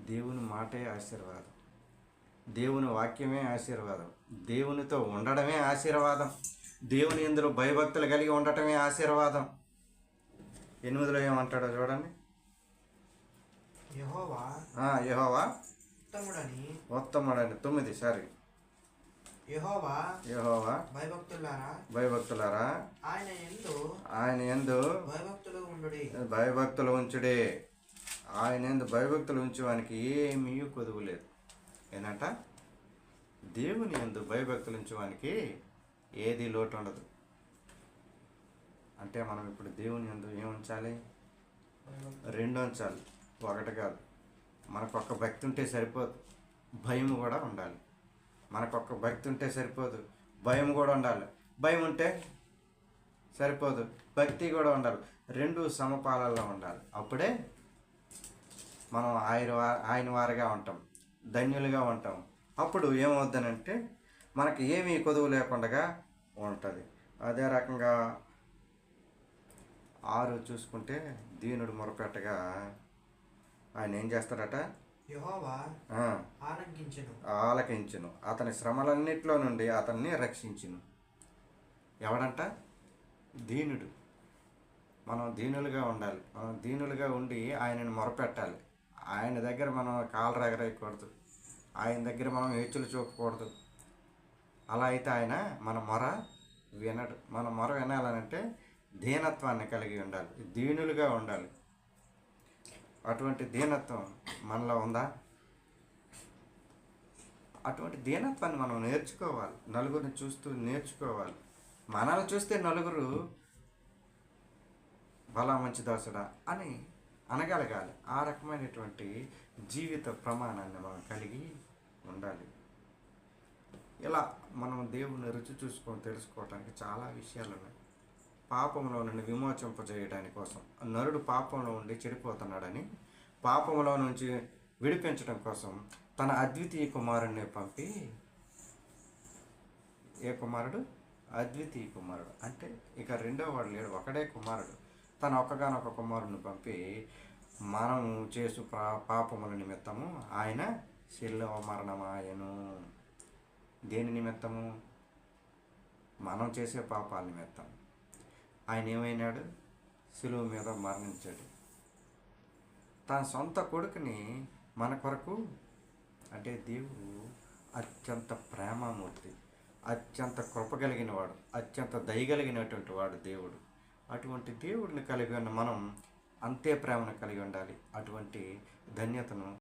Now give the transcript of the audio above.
దేవుని మాటే ఆశీర్వాదం. దేవుని వాక్యమే ఆశీర్వాదం. దేవునితో ఉండడమే ఆశీర్వాదం. దేవుని యందు భయభక్తులు కలిగి ఉండటమే ఆశీర్వాదం. 8లో ఏమంటాడో చూడండి. యెహోవా యెహోవా ఉత్తముడని 9 సారీ. యెహోవా భయభక్తులారా ఆయన యందు భయభక్తులు ఉంచుడే. ఆయన యందు భయభక్తులు ఉంచేవానికి ఏమీ కొదువు లేదు. ఏంటంట? దేవుని యందు భయభక్తులు ఉంచేవానికి ఏది లోటు ఉండదు. అంటే మనం ఇప్పుడు దేవుని యందు ఏం ఉంచాలి? 2 ఉంచాలి, 1 కాదు. మనకొక్క భక్తి ఉంటే సరిపోదు, భయం కూడా ఉండాలి. మనకొక్క భక్తి ఉంటే సరిపోదు, భయం కూడా ఉండాలి. భయం ఉంటే సరిపోదు, భక్తి కూడా ఉండాలి. 2 సమపాలలో ఉండాలి. అప్పుడే మనం ఆయన వారిగా ఉంటాం, ధన్యులుగా ఉంటాం. అప్పుడు ఏమవుద్దనంటే మనకి ఏమీ కొదువు లేకుండా ఉంటుంది. అదే రకంగా 6 చూసుకుంటే, దీనుడు మొరపెట్టగా ఆయన ఏం చేస్తాడట? యెహోవా ఆలకించును, అతని శ్రమలన్నిటిలో నుండి అతన్ని రక్షించును. ఎవడంట? దీనుడు. మనం దీనులుగా ఉండాలి. మనం దీనులుగా ఉండి ఆయనను మొరపెట్టాలి. ఆయన దగ్గర మనం కాళ్ళు ఎగరేయకూడదు, ఆయన దగ్గర మనం హెచ్చులు చూపకూడదు. అలా అయితే ఆయన మన మొర వినడు. మన మొర వినాలనంటే దీనత్వాన్ని కలిగి ఉండాలి, దీనులుగా ఉండాలి. అటువంటి దీనత్వం మనలో ఉందా? అటువంటి దీనత్వాన్ని మనం నేర్చుకోవాలి. నలుగురిని చూస్తూ నేర్చుకోవాలి. మనల్ని చూస్తే నలుగురు బలా మంచి దోసడా అని అనగలగాలి. ఆ రకమైనటువంటి జీవిత ప్రమాణాన్ని మనం కలిగి ఉండాలి. ఇలా మనం దేవుని రుచి చూసుకొని తెలుసుకోవడానికి చాలా విషయాలు ఉన్నాయి. పాపంలో నుండి విమోచింపజేయడానికి కోసం, నరుడు పాపంలో ఉండి చెడిపోతున్నాడని పాపంలో నుంచి విడిపించడం కోసం తన అద్వితీయ కుమారుడిని పంపి, ఏ కుమారుడు? అద్వితీయ కుమారుడు. అంటే ఇక రెండో వాడు లేడు, ఒకడే కుమారుడు. తన ఒక్కగానొక్క కుమారుడిని పంపి మనము చేసు పాపముల నిమిత్తము ఆయన శిలువ మరణమాయను. దేని నిమిత్తము? మనం చేసే పాపాల నిమిత్తం ఆయన ఏమైనాడు? శిలువ మీద మరణించాడు. తన సొంత కొడుకుని మన కొరకు, అంటే దేవుడు అత్యంత ప్రేమమూర్తి, అత్యంత కృప కలిగిన వాడు, అత్యంత దయగలిగినటువంటి వాడు దేవుడు. అటువంటి దేవుడిని కలిగి ఉన్న మనం అంతే ప్రేమను కలిగి ఉండాలి. అటువంటి ధన్యతను